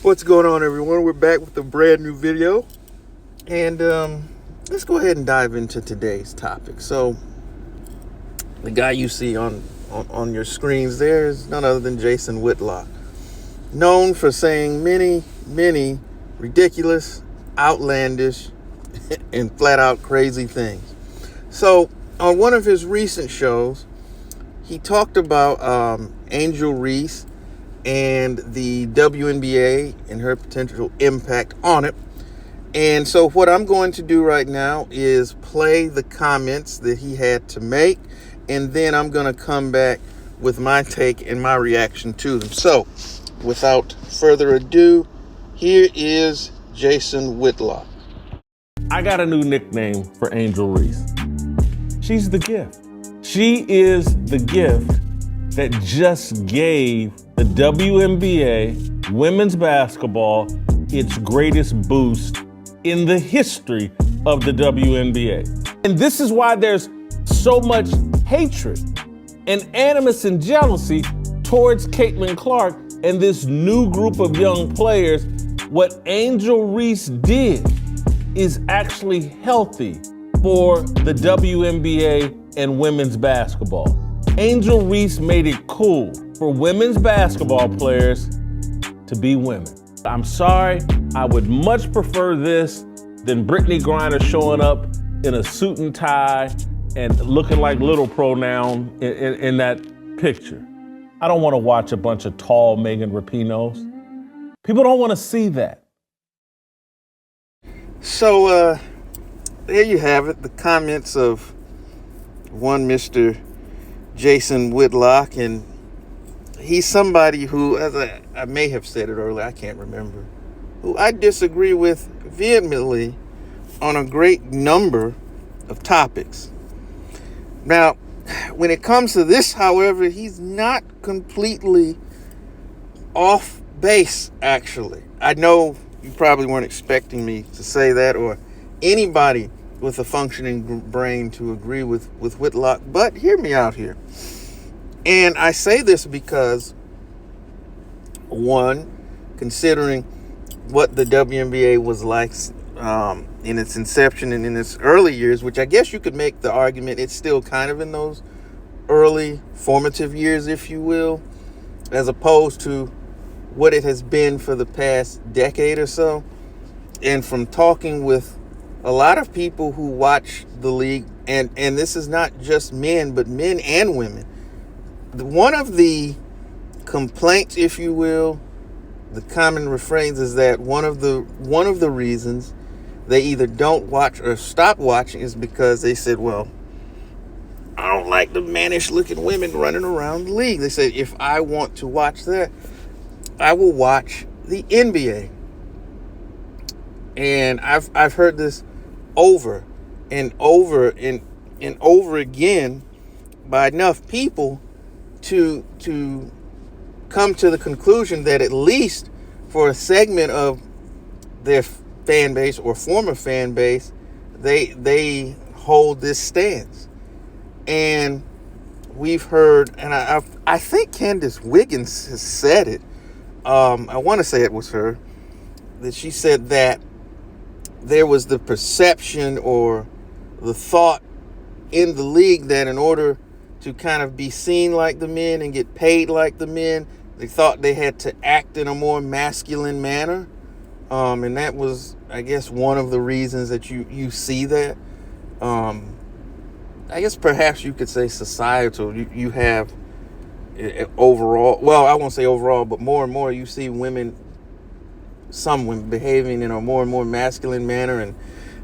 What's going on, everyone? We're back with a brand new video, and let's go ahead and dive into today's topic. So the guy you see on your screens there is none other than Jason Whitlock, known for saying many ridiculous, outlandish, and flat out crazy things. So on one of his recent shows, he talked about Angel Reese and the WNBA and her potential impact on it. And so what I'm going to do right now is play the comments that he had to make, and then I'm going to come back with my take and my reaction to them. So without further ado, here is Jason Whitlock. I got a new nickname for Angel Reese. She's the gift. She is the gift that just gave the WNBA women's basketball its greatest boost in the history of the WNBA. And this is why there's so much hatred and animus and jealousy towards Caitlin Clark and this new group of young players. What Angel Reese did is actually healthy for the WNBA and women's basketball. Angel Reese made it cool for women's basketball players to be women. I'm sorry, I would much prefer this than Brittany Griner showing up in a suit and tie and looking like little pronoun in that picture. I don't want to watch a bunch of tall Megan Rapinos. People don't want to see that. So there you have it, the comments of one Mr. Jason Whitlock, and he's somebody who, as I may have said it earlier, I can't remember, who I disagree with vehemently on a great number of topics. Now, when it comes to this, however, he's not completely off base, actually. I know you probably weren't expecting me to say that, or anybody with a functioning brain to agree with Whitlock, but hear me out here. And I say this because, one, considering what the WNBA was like in its inception and in its early years, which I guess you could make the argument it's still kind of in those early formative years, if you will, as opposed to what it has been for the past decade or so. And from talking with a lot of people who watch the league, and this is not just men, but men and women. One of the complaints, if you will, the common refrains is that one of the reasons they either don't watch or stop watching is because they said, well, I don't like the mannish looking women running around the league. They said, if I want to watch that, I will watch the NBA. And I've heard this over and over and over again by enough people to come to the conclusion that at least for a segment of their fan base or former fan base, they hold this stance. And we've heard, and I think Candace Wiggins has said it. I want to say it was her, that she said that there was the perception or the thought in the league that in order to kind of be seen like the men and get paid like the men, they thought they had to act in a more masculine manner. And that was, I guess, one of the reasons that you see that. I guess perhaps you could say societal. You have overall, well, I won't say overall, but more and more you see some women behaving in a more and more masculine manner and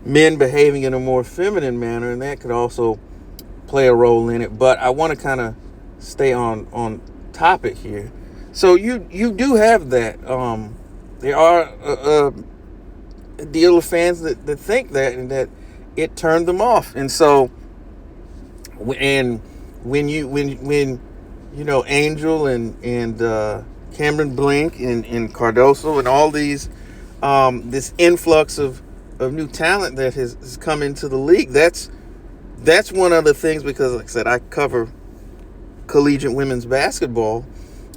men behaving in a more feminine manner, and that could also play a role in it. But I want to kind of stay on topic here. So you do have that. There are a deal of fans that think that, and that it turned them off. And so, and when you know Angel and Cameron Blink and Cardoso and all these this influx of new talent that has come into the league, that's one of the things, because like I said, I cover collegiate women's basketball,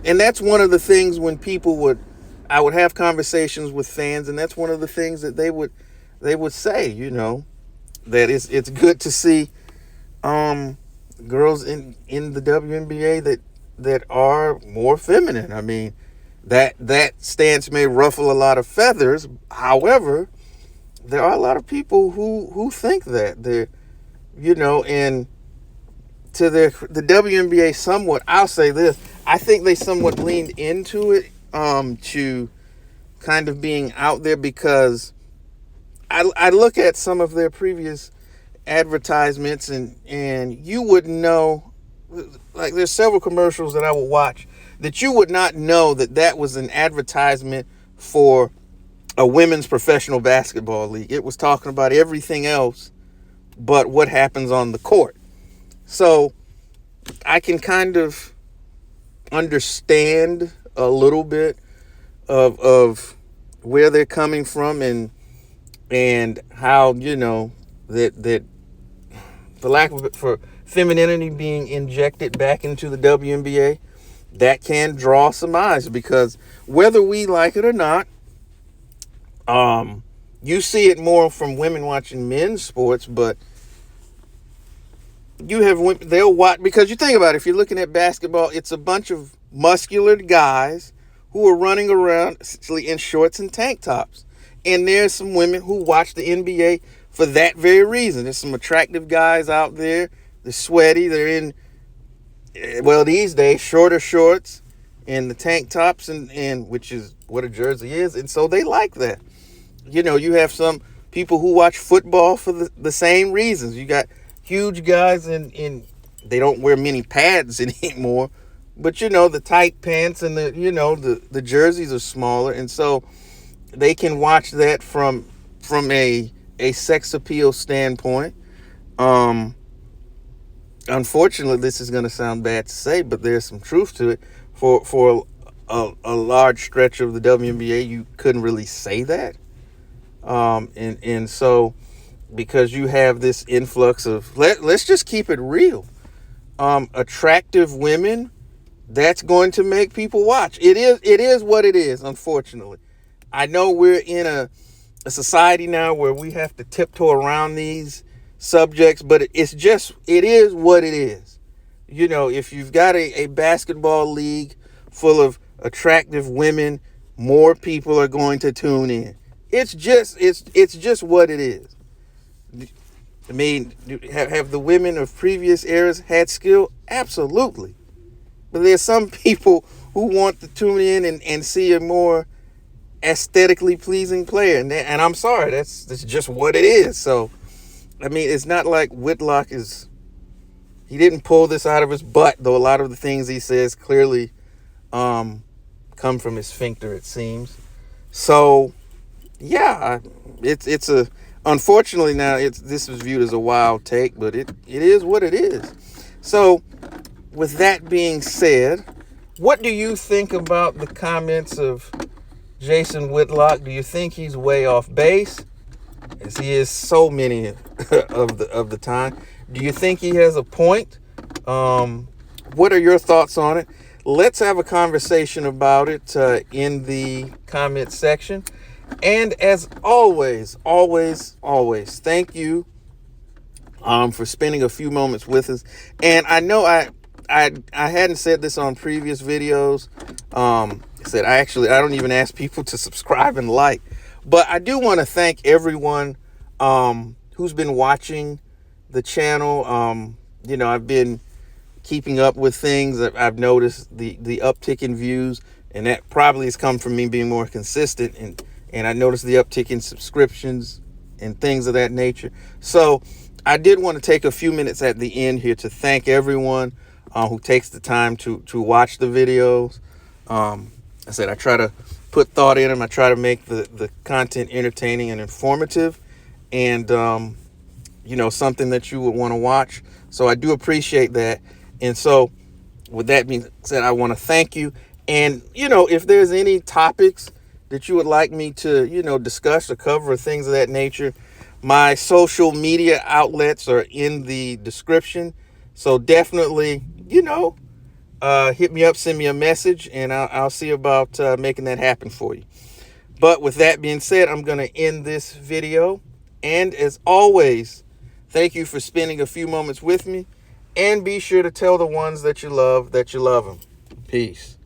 and that's one of the things when people would I would have conversations with fans, and that's one of the things that they would say, that it's good to see girls in the WNBA that are more feminine. I mean, that stance may ruffle a lot of feathers. However, there are a lot of people who think that and to the WNBA somewhat, I'll say this, I think they somewhat leaned into it to kind of being out there, because I look at some of their previous advertisements and you wouldn't know, like there's several commercials that I would watch that you would not know that was an advertisement for a women's professional basketball league. It was talking about everything else but what happens on the court. So I can kind of understand a little bit of where they're coming from and how, that for lack of it, for femininity being injected back into the WNBA, that can draw some eyes, because whether we like it or not, you see it more from women watching men's sports, but you have women, they'll watch, because you think about it, if you're looking at basketball, it's a bunch of muscular guys who are running around essentially in shorts and tank tops. And there's some women who watch the NBA for that very reason. There's some attractive guys out there. They're sweaty. They're in, well, these days, shorter shorts and the tank tops, and which is what a jersey is. And so they like that. You have some people who watch football for the same reasons. You got huge guys in they don't wear many pads anymore, but the tight pants and the jerseys are smaller, and so they can watch that from a sex appeal standpoint. Unfortunately, this is going to sound bad to say, but there's some truth to it. For a large stretch of the WNBA, you couldn't really say that. And so, because you have this influx of, let's just keep it real, attractive women, that's going to make people watch. It is what it is, unfortunately. I know we're in a society now where we have to tiptoe around these subjects, but it is what it is. If you've got a basketball league full of attractive women, more people are going to tune in. It's just what it is. I mean, have the women of previous eras had skill? Absolutely. But there's some people who want to tune in and see a more aesthetically pleasing player. And I'm sorry, that's just what it is. So, I mean, it's not like Whitlock he didn't pull this out of his butt, though a lot of the things he says clearly come from his sphincter, it seems. So, yeah, it's unfortunately now this is viewed as a wild take, but it is what it is. So, with that being said, what do you think about the comments of Jason Whitlock? Do you think he's way off base, as he is so many of the time? Do you think he has a point? What are your thoughts on it? Let's have a conversation about it in the comment section. And as always, thank you for spending a few moments with us. And I know I hadn't said this on previous videos. I don't even ask people to subscribe and like. But I do want to thank everyone who's been watching the channel. I've been keeping up with things. I've noticed the uptick in views, and that probably has come from me being more consistent. And I noticed the uptick in subscriptions and things of that nature. So I did want to take a few minutes at the end here to thank everyone who takes the time to watch the videos. I said I try to put thought in them. I try to make the content entertaining and informative, and something that you would want to watch. So I do appreciate that. And so with that being said, I want to thank you. And if there's any topics that you would like me to discuss or cover, or things of that nature, my social media outlets are in the description. So definitely hit me up, send me a message, and I'll see about making that happen for you. But with that being said, I'm going to end this video. And as always, thank you for spending a few moments with me. And be sure to tell the ones that you love them. Peace.